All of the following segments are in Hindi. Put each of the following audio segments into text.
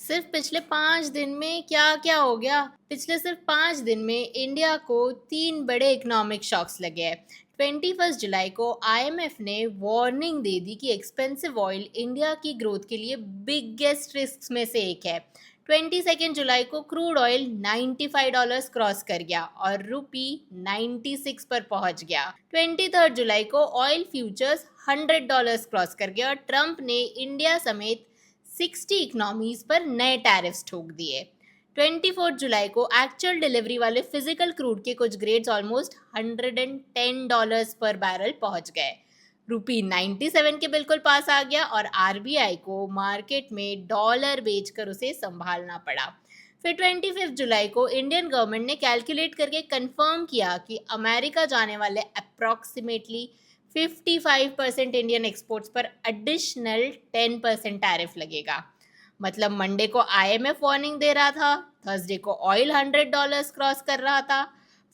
सिर्फ पिछले 5 दिन में क्या क्या हो गया। पिछले सिर्फ 5 दिन में इंडिया को 3 बड़े इकोनॉमिक शॉक्स लगे हैं। 21 जुलाई को आईएमएफ ने वार्निंग दे दी कि एक्सपेंसिव ऑयल इंडिया की ग्रोथ के लिए बिगेस्ट रिस्क में से एक है। 22 जुलाई को क्रूड ऑयल $95 क्रॉस कर गया और रुपी 96 पर पहुंच गया। 23 जुलाई को ऑयल फ्यूचर्स $100 क्रॉस कर गया और ट्रंप ने इंडिया समेत 60 इकोनॉमीज पर नए टैरिफ्स ठोक दिए। 24 जुलाई को एक्चुअल डिलीवरी वाले फिजिकल क्रूड के कुछ ग्रेड्स ऑलमोस्ट $110 पर बैरल पहुंच गए। रुपी 97 के बिल्कुल पास आ गया और आरबीआई को मार्केट में डॉलर बेचकर उसे संभालना पड़ा। फिर 25 जुलाई को इंडियन गवर्नमेंट ने कैलकुलेट करके कंफर्म किया कि अमेरिका जाने वाले अप्रॉक्सीमेटली 55% इंडियन एक्सपोर्ट्स पर एडिशनल 10% टैरिफ लगेगा। मतलब मंडे को आईएमएफ वार्निंग दे रहा था, थर्सडे को ऑयल $100 क्रॉस कर रहा था,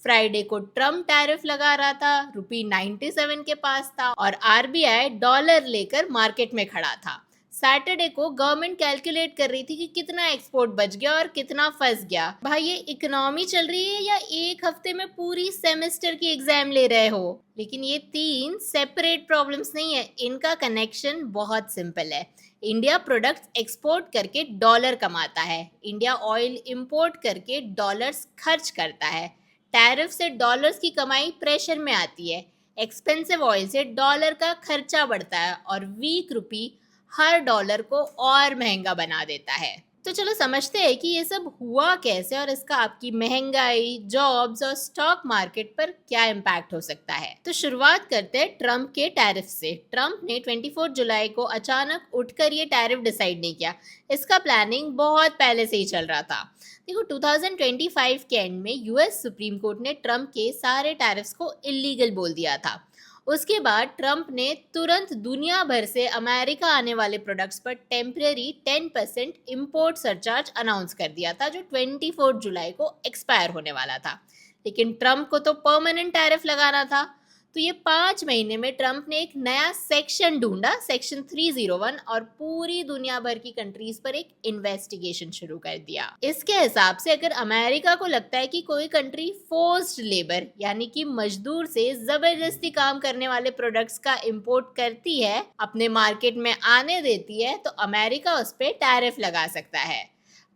फ्राइडे को ट्रम्प टैरिफ लगा रहा था, रुपी 97 के पास था और आरबीआई डॉलर लेकर मार्केट में खड़ा था। सैटरडे को गवर्नमेंट कैलकुलेट कर रही थी कि कितना एक्सपोर्ट बच गया और कितना फंस गया। भाई ये इकोनॉमी चल रही है या एक हफ्ते में पूरी सेमेस्टर की एग्जाम ले रहे हो? लेकिन ये 3 सेपरेट प्रॉब्लम्स नहीं है, इनका कनेक्शन बहुत सिंपल है। इंडिया प्रोडक्ट्स एक्सपोर्ट करके डॉलर कमाता है, इंडिया ऑयल इंपोर्ट करके डॉलर्स खर्च करता है। टैरिफ से डॉलर्स की कमाई प्रेशर में आती है, एक्सपेंसिव ऑयल से डॉलर का खर्चा बढ़ता है और वीक रुपी हर डॉलर को और महंगा बना देता है। तो चलो समझते हैं कि ये सब हुआ कैसे और इसका आपकी महंगाई, जॉब्स और स्टॉक मार्केट पर क्या इम्पैक्ट हो सकता है। तो शुरुआत करते हैं ट्रम्प के टैरिफ से। ट्रम्प ने 24 जुलाई को अचानक उठकर ये टैरिफ डिसाइड नहीं किया, इसका प्लानिंग बहुत पहले से ही चल रहा था। देखो 2025 के एंड में यूएस सुप्रीम कोर्ट ने ट्रम्प के सारे टैरिफ्स को इलीगल बोल दिया था। उसके बाद ट्रंप ने तुरंत दुनिया भर से अमेरिका आने वाले प्रोडक्ट्स पर टेम्परेरी 10% इंपोर्ट सरचार्ज अनाउंस कर दिया था, जो 24 जुलाई को एक्सपायर होने वाला था। लेकिन ट्रंप को तो परमानेंट टैरिफ लगाना था, तो ये 5 महीने में ट्रंप ने एक नया सेक्शन ढूंढा, सेक्शन 301, और पूरी दुनिया भर की कंट्रीज पर एक इन्वेस्टिगेशन शुरू कर दिया। इसके हिसाब से अगर अमेरिका को लगता है कि कोई कंट्री फोर्स्ड लेबर यानी कि मजदूर से जबरदस्ती काम करने वाले प्रोडक्ट्स का इंपोर्ट करती है, अपने मार्केट में आने देती है, तो अमेरिका उस पर टैरिफ लगा सकता है।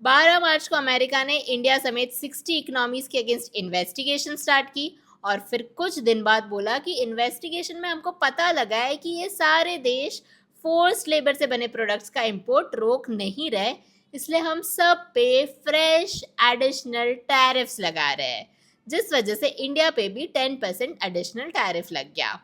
12 मार्च को अमेरिका ने इंडिया समेत 60 इकोनॉमीज के अगेंस्ट इन्वेस्टिगेशन स्टार्ट की और फिर कुछ दिन बाद बोला कि इन्वेस्टिगेशन में हमको पता लगा है कि ये सारे देश फोर्स्ड लेबर से बने प्रोडक्ट्स का इंपोर्ट रोक नहीं रहे, इसलिए हम सब पे फ्रेश एडिशनल टैरिफ्स लगा रहे हैं, जिस वजह से इंडिया पे भी 10% एडिशनल टैरिफ लग गया।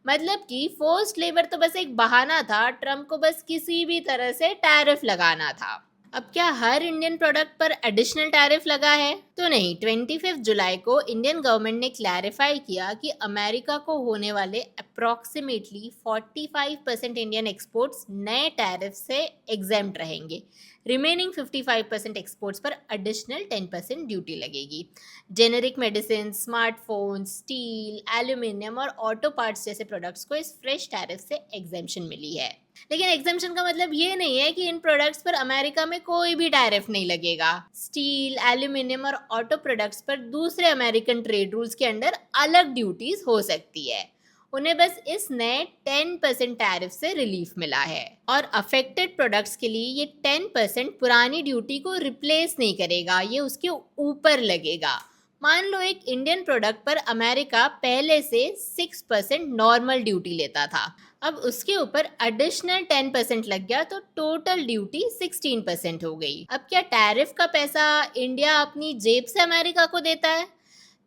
मतलब कि फोर्स्ड लेबर तो बस एक बहाना था, ट्रम्प को बस किसी भी तरह से टैरिफ लगाना था। अब क्या हर इंडियन प्रोडक्ट पर एडिशनल टैरिफ लगा है? तो नहीं। 25 जुलाई को इंडियन गवर्नमेंट ने क्लैरिफाई किया कि अमेरिका को होने वाले अप्रॉक्सीमेटली 45% इंडियन एक्सपोर्ट्स नए टैरिफ से एग्जेम्प्ट रहेंगे। रिमेनिंग 55% एक्सपोर्ट्स पर एडिशनल 10% ड्यूटी लगेगी। Generic medicine, smartphone, steel, aluminium और ऑटो पार्ट्स जैसे प्रोडक्ट्स को इस फ्रेश टैरिफ से एग्जेम्पशन मिली है। लेकिन एग्जेम्पशन का मतलब ये नहीं है कि इन प्रोडक्ट्स पर अमेरिका में कोई भी टैरिफ नहीं लगेगा। स्टील, एल्यूमिनियम और ऑटो प्रोडक्ट्स पर दूसरे अमेरिकन ट्रेड रूल्स के अंडर अलग ड्यूटीज हो सकती है, उन्हें बस इस नए 10% टैरिफ से रिलीफ मिला है। और अफेक्टेड प्रोडक्ट्स के लिए ये 10% पुरानी ड्यूटी को रिप्लेस नहीं करेगा, ये उसके ऊपर लगेगा। मान लो एक इंडियन प्रोडक्ट पर अमेरिका पहले से 6% नॉर्मल ड्यूटी लेता था, अब उसके ऊपर एडिशनल 10% लग गया तो टोटल ड्यूटी 16% हो गई। अब क्या टैरिफ का पैसा इंडिया अपनी जेब से अमेरिका को देता है?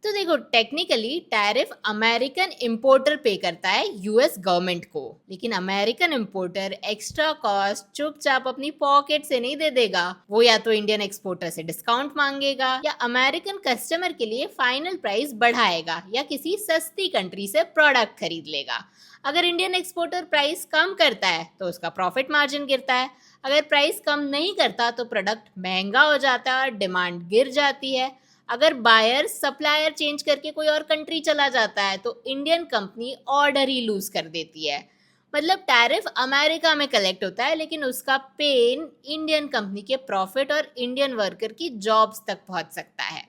तो देखो टेक्निकली टैरिफ अमेरिकन इंपोर्टर पे करता है यूएस गवर्नमेंट को, लेकिन अमेरिकन इंपोर्टर एक्स्ट्रा कॉस्ट चुपचाप अपनी पॉकेट से नहीं दे देगा। वो या तो इंडियन एक्सपोर्टर से डिस्काउंट मांगेगा या अमेरिकन कस्टमर के लिए फाइनल प्राइस बढ़ाएगा या किसी सस्ती कंट्री से प्रोडक्ट खरीद लेगा। अगर इंडियन एक्सपोर्टर प्राइस कम करता है तो उसका प्रॉफिट मार्जिन गिरता है, अगर प्राइस कम नहीं करता तो प्रोडक्ट महंगा हो जाता है और डिमांड गिर जाती है। अगर बायर सप्लायर चेंज करके कोई और कंट्री चला जाता है तो इंडियन कंपनी ऑर्डर ही लूज कर देती है। मतलब टैरिफ अमेरिका में कलेक्ट होता है लेकिन उसका पेन इंडियन कंपनी के प्रॉफिट और इंडियन वर्कर की जॉब्स तक पहुंच सकता है।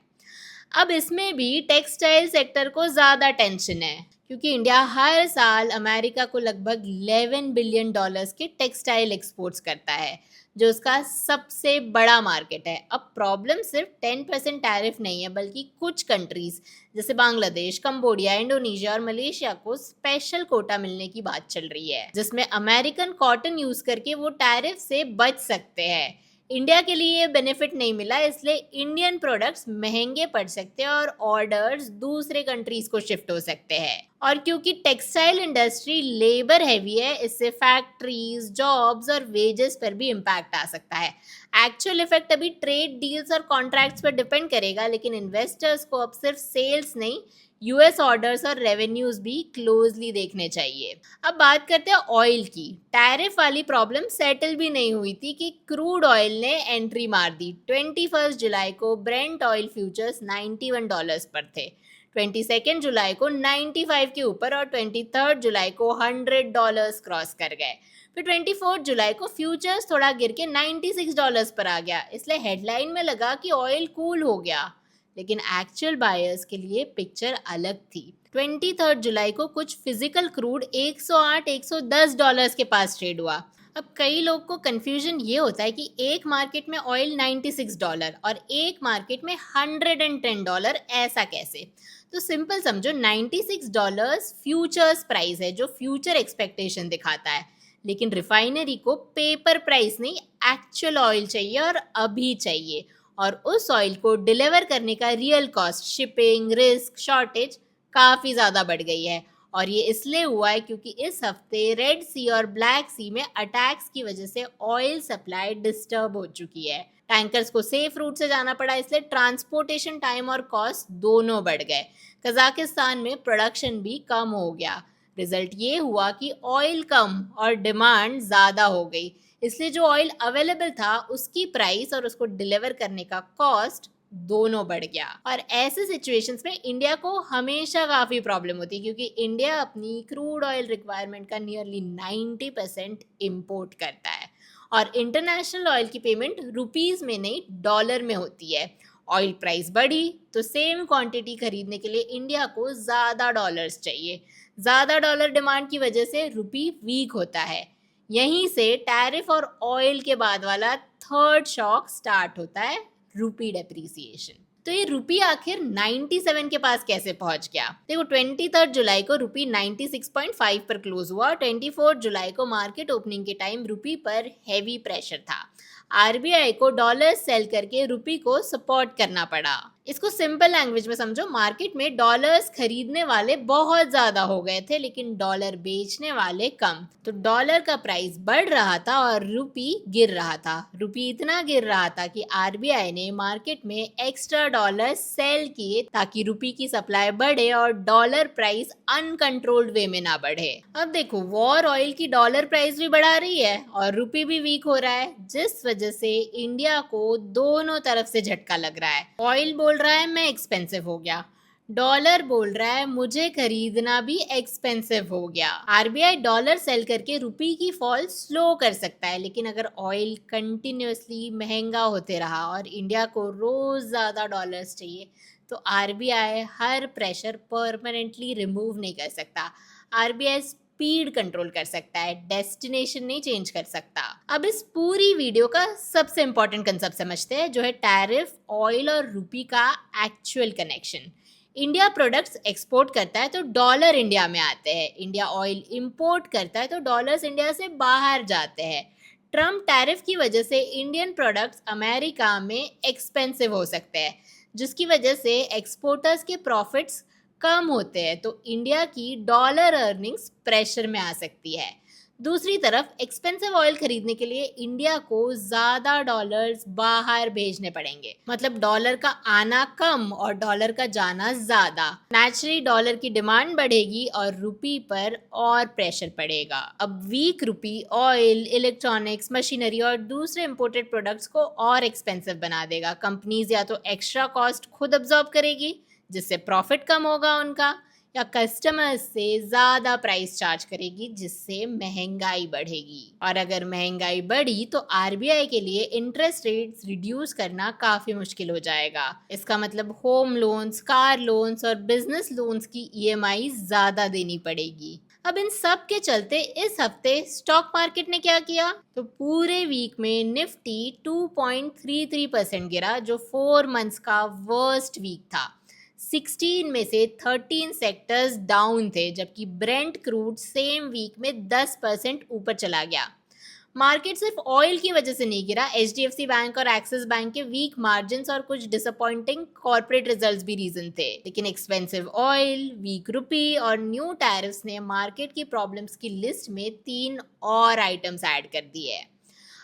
अब इसमें भी टेक्सटाइल सेक्टर को ज़्यादा टेंशन है क्योंकि इंडिया हर साल अमेरिका को लगभग 11 बिलियन डॉलर्स के टेक्सटाइल एक्सपोर्ट्स करता है, जो उसका सबसे बड़ा मार्केट है। अब प्रॉब्लम सिर्फ 10% टैरिफ नहीं है, बल्कि कुछ कंट्रीज जैसे बांग्लादेश, कंबोडिया, इंडोनेशिया और मलेशिया को स्पेशल कोटा मिलने की बात चल रही है, जिसमें अमेरिकन कॉटन यूज करके वो टैरिफ से बच सकते हैं। इंडिया के लिए ये बेनिफिट नहीं मिला, इसलिए इंडियन प्रोडक्ट्स महंगे पड़ सकते हैं और ऑर्डर्स दूसरे कंट्रीज को शिफ्ट हो सकते हैं। और क्योंकि टेक्सटाइल इंडस्ट्री लेबर हैवी है, इससे फैक्ट्रीज, जॉब्स और वेजेस पर भी इम्पैक्ट आ सकता है। एक्चुअल इफेक्ट अभी ट्रेड डील्स और कॉन्ट्रैक्ट्स पर डिपेंड करेगा, लेकिन इन्वेस्टर्स को अब सिर्फ सेल्स नहीं, यूएस ऑर्डर्स और रेवेन्यूज भी क्लोजली देखने चाहिए। अब बात करते हैं ऑयल की। टैरिफ वाली प्रॉब्लम सेटल भी नहीं हुई थी कि क्रूड ऑयल ने एंट्री मार दी। 21 जुलाई को ब्रेंट ऑयल फ्यूचर्स $91 पर थे, 22 जुलाई को 95 के ऊपर और 23 जुलाई को $100 क्रॉस कर गए। फिर 24 जुलाई को फ्यूचर्स थोड़ा गिर के $96 पर आ गया, इसलिए हेडलाइन में लगा कि ऑयल कूल हो गया, लेकिन एक्चुअल बायर्स के लिए पिक्चर अलग थी। 23 जुलाई को कुछ फिजिकल क्रूड 108-110 डॉलर्स के पास ट्रेड हुआ। अब कई लोग को कंफ्यूजन ये होता है कि एक मार्केट में ऑयल $96 और एक मार्केट में $110, ऐसा कैसे? तो सिंपल समझो, $96 फ्यूचर्स प्राइस है जो फ्यूचर एक्सपेक्टेशन दिखाता है, लेकिन रिफाइनरी को पेपर प्राइस नहीं, एक्चुअल ऑयल चाहिए और अभी चाहिए। और उस ऑयल को डिलीवर करने का real cost, shipping, risk, shortage काफ़ी ज़्यादा बढ़ गई है। और ये इसलिए हुआ है क्योंकि इस हफ्ते रेड सी और ब्लैक सी में अटैक्स की वजह से ऑयल सप्लाई डिस्टर्ब हो चुकी है। टैंकर्स को सेफ रूट से जाना पड़ा, इसलिए ट्रांसपोर्टेशन टाइम और कॉस्ट दोनों बढ़ गए। कजाकिस्तान में प्रोडक्शन भी कम हो गया। रिजल्ट ये हुआ कि ऑयल कम और डिमांड ज़्यादा हो गई, इसलिए जो ऑयल अवेलेबल था उसकी प्राइस और उसको डिलीवर करने का कॉस्ट दोनों बढ़ गया। और ऐसे सिचुएशंस में इंडिया को हमेशा काफ़ी प्रॉब्लम होती है क्योंकि इंडिया अपनी क्रूड ऑयल रिक्वायरमेंट का नियरली 90% इम्पोर्ट करता है और इंटरनेशनल ऑयल की पेमेंट रुपीज़ में नहीं, डॉलर में होती है। ऑयल प्राइस बढ़ी तो सेम क्वांटिटी खरीदने के लिए इंडिया को ज़्यादा डॉलर्स चाहिए। ज़्यादा डॉलर डिमांड की वजह से रुपी वीक होता है। यहीं से टैरिफ और ऑयल के बाद वाला थर्ड शॉक स्टार्ट होता है, रुपी डेप्रिसिएशन। तो ये रुपी आखिर 97 के पास कैसे पहुंच गया? देखो, 23 जुलाई को रुपी 96.5 पर क्लोज हुआ। 24 जुलाई को मार्केट ओपनिंग के टाइम रुपी पर हैवी प्रेशर था। आरबीआई को डॉलर सेल करके रुपी को सपोर्ट करना पड़ा। इसको सिंपल लैंग्वेज में समझो, मार्केट में डॉलर्स खरीदने वाले बहुत ज्यादा हो गए थे लेकिन डॉलर बेचने वाले कम। तो डॉलर का प्राइस बढ़ रहा था और रुपी गिर रहा था। रुपी इतना गिर रहा था कि आरबीआई ने मार्केट में एक्स्ट्रा डॉलर सेल किए ताकि रुपी की सप्लाई बढ़े और डॉलर प्राइस अनकंट्रोल्ड वे में ना बढ़े। अब देखो, वॉर ऑयल की डॉलर प्राइस भी बढ़ा रही है और रुपी भी वीक हो रहा है, जिस वजह से इंडिया को दोनों तरफ से झटका लग रहा है। ऑयल बोल रहा है मैं एक्सपेंसिव हो गया, डॉलर बोल रहा है मुझे खरीदना भी एक्सपेंसिव हो गया। आरबीआई डॉलर सेल करके रुपी की फॉल स्लो कर सकता है, लेकिन अगर ऑयल कंटिन्यूअसली महंगा होते रहा और इंडिया को रोज ज्यादा डॉलर्स चाहिए तो आरबीआई हर प्रेशर परमानेंटली रिमूव नहीं कर सकता। आरबीआई स्पीड कंट्रोल कर सकता है, डेस्टिनेशन नहीं चेंज कर सकता। अब इस पूरी वीडियो का सबसे इंपॉर्टेंट कंसेप्ट समझते हैं, जो है टैरिफ, ऑयल और रुपी का actual connection. India products export करता है तो डॉलर इंडिया में आते हैं। इंडिया ऑयल इंपोर्ट करता है तो डॉलर्स इंडिया से बाहर जाते हैं। ट्रम्प टैरिफ की वजह से इंडियन प्रोडक्ट्स अमेरिका में एक्सपेंसिव हो सकते हैं, जिसकी वजह से एक्सपोर्टर्स के प्रॉफिट्स कम होते हैं, तो इंडिया की डॉलर अर्निंग्स प्रेशर में आ सकती है। दूसरी तरफ एक्सपेंसिव ऑयल खरीदने के लिए इंडिया को ज़्यादा डॉलर्स बाहर भेजने पड़ेंगे, मतलब डॉलर का आना कम और डॉलर का जाना ज़्यादा। नेचुरली डॉलर की डिमांड बढ़ेगी और रुपी पर और प्रेशर पड़ेगा। अब वीक रुपी ऑयल, इलेक्ट्रॉनिक्स, मशीनरी और दूसरे इंपोर्टेड प्रोडक्ट्स को और एक्सपेंसिव बना देगा। कंपनीज या तो एक्स्ट्रा कॉस्ट खुद अब्जॉर्ब करेगी, जिससे प्रॉफिट कम होगा उनका, या कस्टमर्स से ज़्यादा प्राइस चार्ज करेगी, जिससे महंगाई बढ़ेगी। और अगर महंगाई बढ़ी तो आरबीआई के लिए इंटरेस्ट रेट्स रिड्यूस करना काफ़ी मुश्किल हो जाएगा। इसका मतलब होम लोन्स, कार लोन्स और बिजनेस लोन्स की ईएमआई ज़्यादा देनी पड़ेगी। अब इन सब के चलते इस हफ्ते स्टॉक मार्केट ने क्या किया, तो पूरे वीक में निफ्टी 2.33% गिरा, जो 4 मंथ्स का वर्स्ट वीक था। 16 में से 13 सेक्टर्स डाउन थे, जबकि ब्रेंट क्रूड सेम वीक में 10% ऊपर चला गया। मार्केट सिर्फ ऑयल की वजह से नहीं गिरा, एचडीएफसी बैंक और एक्सिस बैंक के वीक मार्जिन्स और कुछ डिसअपॉइंटिंग कॉर्पोरेट रिजल्ट्स भी रीजन थे। लेकिन एक्सपेंसिव ऑयल, वीक रुपी और न्यू टैरिफ्स ने मार्केट की प्रॉब्लम्स की लिस्ट में 3 और आइटम्स ऐड कर दिए।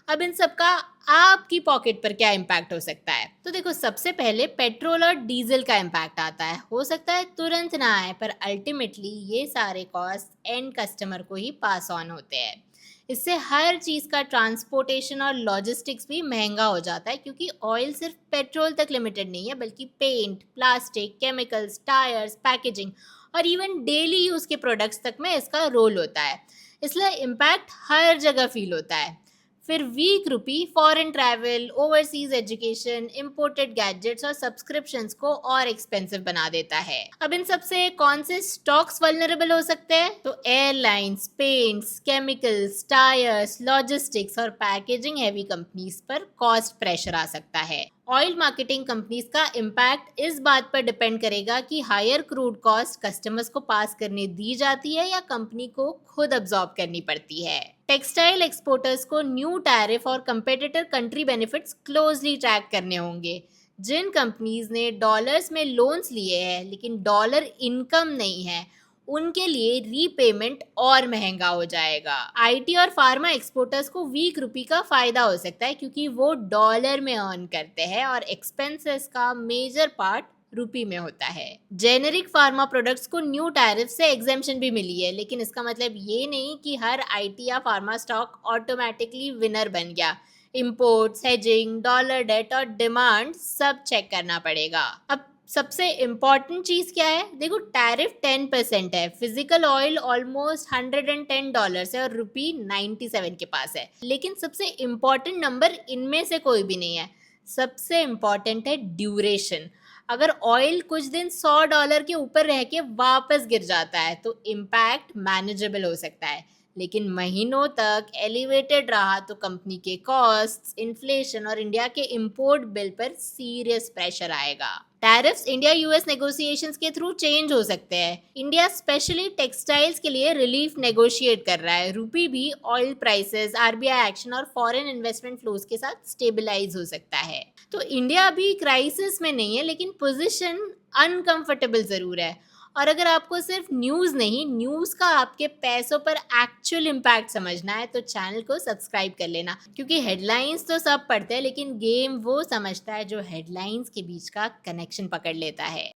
अब इन सब का आपकी पॉकेट पर क्या इम्पैक्ट हो सकता है, तो देखो, सबसे पहले पेट्रोल और डीजल का इम्पैक्ट आता है। हो सकता है तुरंत ना आए, पर अल्टीमेटली ये सारे कॉस्ट एंड कस्टमर को ही पास ऑन होते हैं। इससे हर चीज़ का ट्रांसपोर्टेशन और लॉजिस्टिक्स भी महंगा हो जाता है, क्योंकि ऑयल सिर्फ पेट्रोल तक लिमिटेड नहीं है, बल्कि paint, plastic, chemicals, tyres, packaging और इवन डेली यूज़ के प्रोडक्ट्स तक में इसका रोल होता है। इसलिए इम्पैक्ट हर जगह फील होता है। फिर weak rupee foreign travel, overseas education, imported gadgets और सब्सक्रिप्शंस को और एक्सपेंसिव बना देता है। अब इन सब से कौन से स्टॉक्स वल्नरेबल हो सकते हैं, तो airlines, paints, chemicals, tyres, logistics और पैकेजिंग हैवी कंपनीज पर कॉस्ट प्रेशर आ सकता है। ऑयल मार्केटिंग कंपनीज का इम्पैक्ट इस बात पर डिपेंड करेगा कि हायर क्रूड कॉस्ट कस्टमर्स को पास करने दी जाती है या कंपनी को खुद अब्सॉर्ब करनी पड़ती है। टेक्सटाइल एक्सपोर्टर्स को न्यू टैरिफ और competitor country benefits closely track करने होंगे। जिन कंपनीज ने डॉलर्स में लोन्स लिए हैं लेकिन डॉलर इनकम नहीं है, उनके लिए रीपेमेंट और महंगा हो जाएगा। आईटी और फार्मा एक्सपोर्टर्स को वीक रुपी का फायदा हो सकता है, क्योंकि वो डॉलर में अर्न करते हैं और एक्सपेंसेस का मेजर पार्ट रुपी में होता है। जेनेरिक फार्मा प्रोडक्ट्स को न्यू टैरिफ से एग्जेम्पशन भी मिली है, लेकिन इसका मतलब ये नहीं कि हर आईटी या फार्मा स्टॉक ऑटोमेटिकली विनर बन गया। इंपोर्ट्स, हेजिंग, डॉलर डेट और डिमांड सब चेक करना पड़ेगा। अब सबसे इम्पॉर्टेंट चीज़ क्या है, देखो, टैरिफ 10% है, फिजिकल ऑयल ऑलमोस्ट $110 है और रुपी 97 के पास है। लेकिन सबसे इम्पॉर्टेंट नंबर इनमें से कोई भी नहीं है। सबसे इम्पॉर्टेंट है ड्यूरेशन। अगर ऑयल कुछ दिन $100 के ऊपर रह के वापस गिर जाता है तो इम्पैक्ट मैनेजेबल हो सकता है, लेकिन महीनों तक एलिवेटेड रहा तो कंपनी के कॉस्ट्स, इन्फ्लेशन और इंडिया के इंपोर्ट बिल पर सीरियस प्रेशर आएगा। टैरिफ्स इंडिया यूएस नेगोशिएशंस के थ्रू चेंज हो सकते हैं। इंडिया स्पेशली टेक्सटाइल्स के लिए रिलीफ नेगोशिएट कर रहा है। रुपी भी ऑयल प्राइसेस, आरबीआई एक्शन और फॉरेन इन्वेस्टमेंट फ्लोज के साथ स्टेबलाइज हो सकता है। तो इंडिया अभी क्राइसिस में नहीं है, लेकिन पोजीशन अनकंफर्टेबल ज़रूर है। और अगर आपको सिर्फ न्यूज़ नहीं, न्यूज़ का आपके पैसों पर एक्चुअल इम्पैक्ट समझना है, तो चैनल को सब्सक्राइब कर लेना, क्योंकि हेडलाइंस तो सब पढ़ते हैं, लेकिन गेम वो समझता है जो हेडलाइंस के बीच का कनेक्शन पकड़ लेता है।